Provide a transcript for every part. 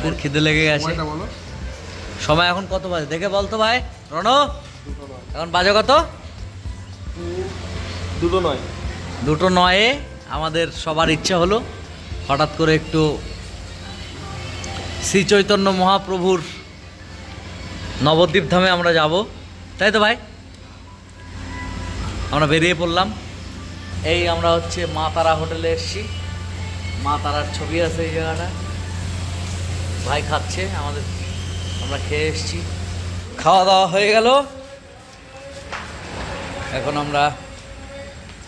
খুব খিদে লেগে গেছে। সময় এখন কত বাজে দেখে বলতো ভাই রণ? এখন বাজে কত? 2:09। আমাদের সবার ইচ্ছা হলো হঠাৎ করে একটু শ্রী চৈতন্য মহাপ্রভুর নবদ্বীপ ধামে আমরা যাব, তাই তো ভাই? আমরা বেরিয়ে পড়লাম। এই আমরা হচ্ছে মা তারা হোটেলে এসেছি। মা তারার ছবি আছে এই জায়গাটা। ভাই খাচ্ছে, আমরা খেয়ে এসেছি। খাওয়া দাওয়া হয়ে গেল। এখন আমরা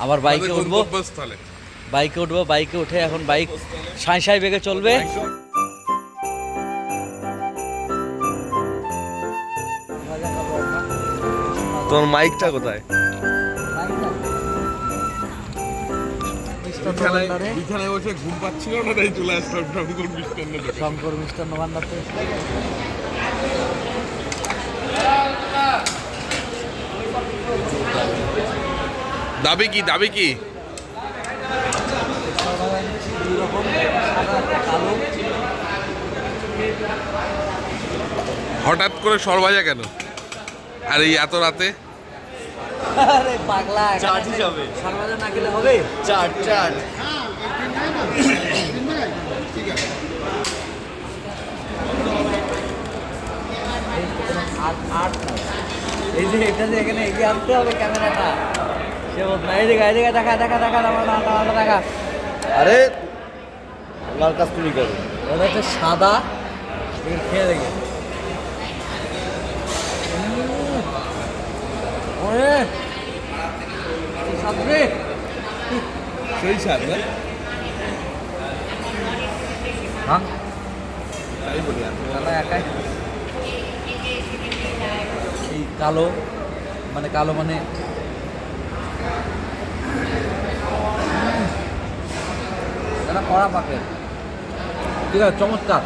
আবার বাইকে উঠবো। বাইকে উঠে এখন বাইক সাঁই সাঁই বেগে চলবে। তোর মাইকটা কোথায়? বিছানায় বসে ঘুম পাচ্ছিল না, তাই চলে আসলাম শঙ্কর মিষ্টান্ন ভান্ডার। দাবি কি? হঠাৎ করে সরভাজা কেন? আর এই এত রাতে? আরে পাগলা, চাট হিসাবে সরভাজা না খেলে হবে? চাট এই যে এটা যে এখানে এগিয়ে আনতে হবে ক্যামেরাটা। সে বল না, এদিকে দেখা দেখা। আরে লাল কাজ তুমি করো। ওটা হচ্ছে সাদা, খেয়ে দেখে। সেই স্বাদ না? হ্যাঁ তাই বলি একাই। এই কালো মানে এটা কড়া পাকে, ঠিক আছে, চমৎকার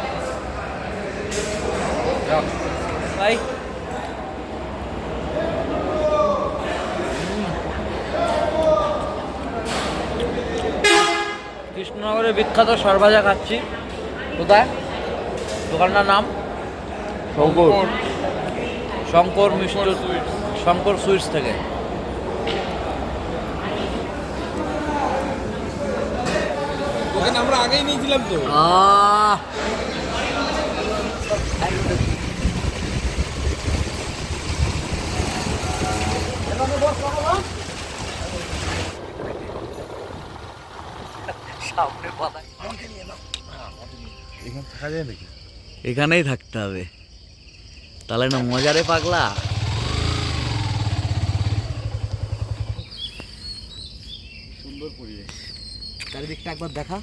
ভাই। কৃষ্ণনগরের বিখ্যাত সরভাজা খাচ্ছি। কোথায় দোকানটার নাম? শঙ্কর সুইটস থেকে। ওখানে আমরা আগেই নিয়েছিলাম তো। এখানে থাকা যায় নাকি? এখানেই থাকতে হবে, তাহলে না মজারে পাগলা। সুন্দর পরিবেশ, চারিদিকটা একবার দেখা।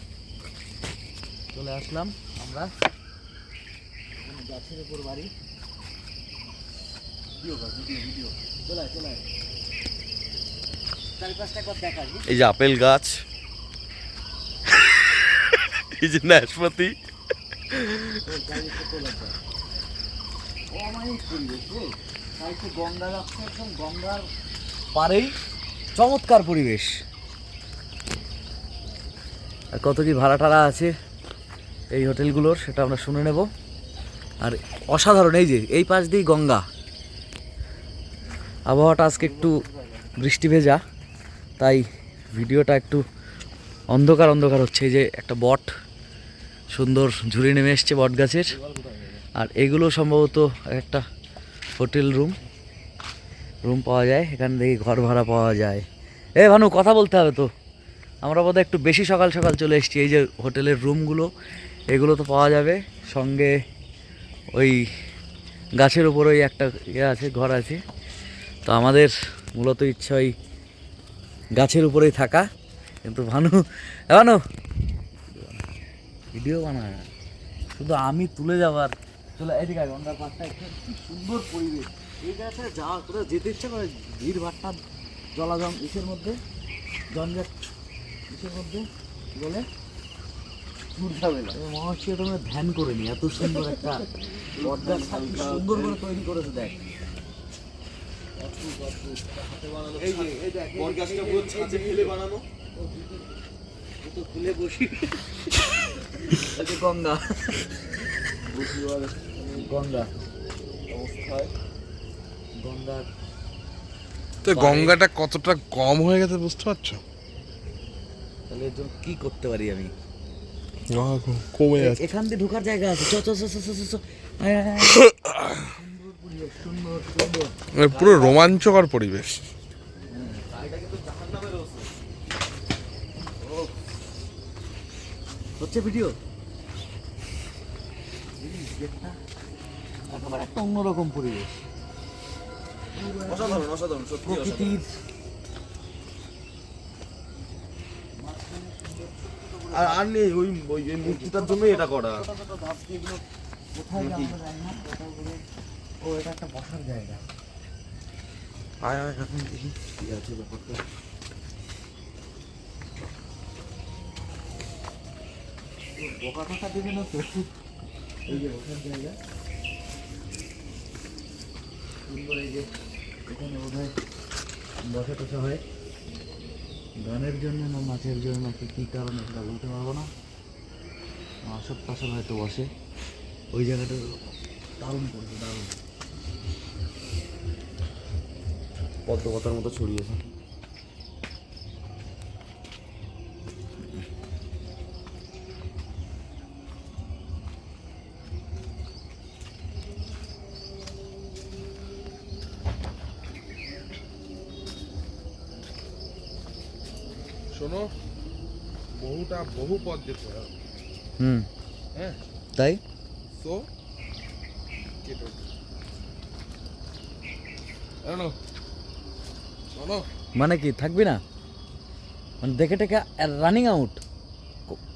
চলে আসলাম আমরা গাছের উপর বাড়ি। ভিডিও চলে চারিপাশটা একবার দেখা। এই যে আপেল গাছ, এই যে নাশপাতি। গঙ্গার পাড়েই চমৎকার পরিবেশ। আর কত কি ভাড়া টাড়া আছে এই হোটেলগুলোর সেটা আমরা শুনে নেব। আর অসাধারণ, এই যে এই পাশ দিয়েই গঙ্গা। আবহাওয়াটা আজকে একটু বৃষ্টি ভেজা, তাই ভিডিওটা একটু অন্ধকার হচ্ছে। এই যে একটা বট সুন্দর ঝুড়ি নেমে এসছে বট গাছের। আর এগুলো সম্ভবত একটা হোটেল রুম পাওয়া যায় এখান থেকে, ঘর ভাড়া পাওয়া যায়। ভানু কথা বলতে হবে তো, আমরা বোধহয় একটু বেশি সকাল চলে এসেছি। এই যে হোটেলের রুমগুলো, এগুলো তো পাওয়া যাবে। সঙ্গে ওই গাছের উপর ওই একটা আছে, ঘর আছে। তো আমাদের মূলত ইচ্ছা ওই গাছের উপরেই থাকা। কিন্তু ভানু ভিডিও বানায়, শুধু আমি তুলে যাবার। চলে এদিকে গঙ্গার পাড়টা, একটু সুন্দর পরিবেশ। এই জায়গাটা যাওয়া কোথাও যেতে ইচ্ছা করে। ভিড় ভাট্টা, জলাজম ইসের মধ্যে, জঞ্জাট ইসের মধ্যে বলে মনে হচ্ছে তোমরা ধ্যান করে নি। এত সুন্দর একটা বটগাছ সুন্দর করে তৈরি করেছে। দেখ খুলে বসি গঙ্গা। গঙ্গা অবস্থায় গঙ্গার তো গঙ্গাটা কতটা কম হয়ে গেছে বুঝতে পারছো? তাহলে এর জন্য কি করতে পারি আমি? কমে যাচ্ছে। এখান দিয়ে ঢোকার জায়গা আছে, চ চ চ চ চ চ চ। আয়, আয়, আয়। সুন্দর পরিবেশ, সুন্দর সুন্দর। মানে পুরো রোমাঞ্চকর পরিবেশ। হচ্ছে ভিডিও একেবারে একটা অন্যরকম পরিবেশ, অসাধারণ অসাধারণ সত্যি অসাধারণ। প্রকৃতির। আর নেই ওই ওই ওই মূর্তিটার জন্যই এটা করা। কোথায় যে আমরা যাই না, কোথাও করে। ও এটা একটা বসার জায়গা। আয় আয় এখন দেখি কি আছে ব্যাপারটা। বোকা টোকা দেবে না তো? এই যে বসার জায়গা সুন্দর। এই যে এখানে বোধহয় বসা টসা হয় গানের জন্য না নাচের জন্য নাকি কী কারণে সেটা বলতে পারবো না। আসর টাসর হয়তো বসে। ওই জায়গাটা দারুণ করবে, দারুণ। পদ্ম পাতার মতো ছড়িয়েছে। শোনো, বহু পথ যেতে হবে। হুম, হ্যাঁ, তাই তো কেটো শোনো শোনো, মানে কি থাকবি না? মানে দেখে টেকে রানিং আউট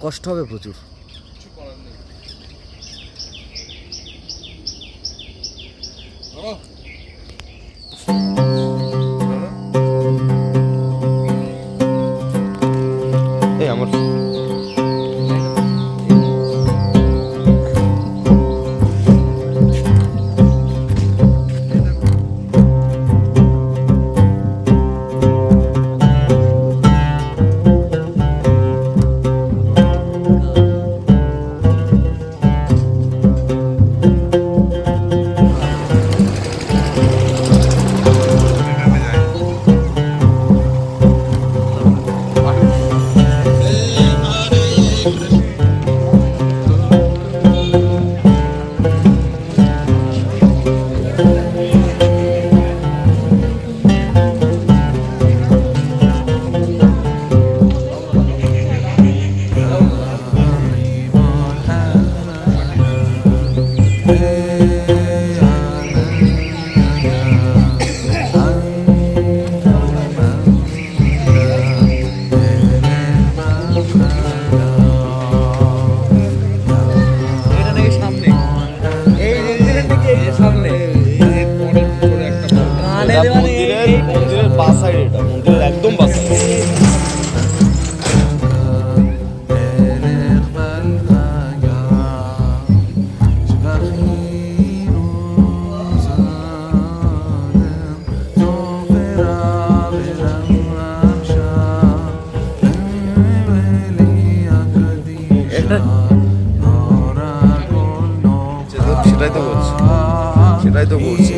কষ্ট হবে প্রচুর। কিছু করার নেই। শোনো, এই আমার এটা নাকি সামনে, এই মন্দিরের দিকে, এই যে সামনে এরপরের ভিতরে একটা বড় কানে এটা দেওয়া নেই। মন্দিরের বাঁ সাইড, এটা মন্দিরের একদম বাঁ সাইড। সেটাই তো বলছি, সেটাই তো বলছি।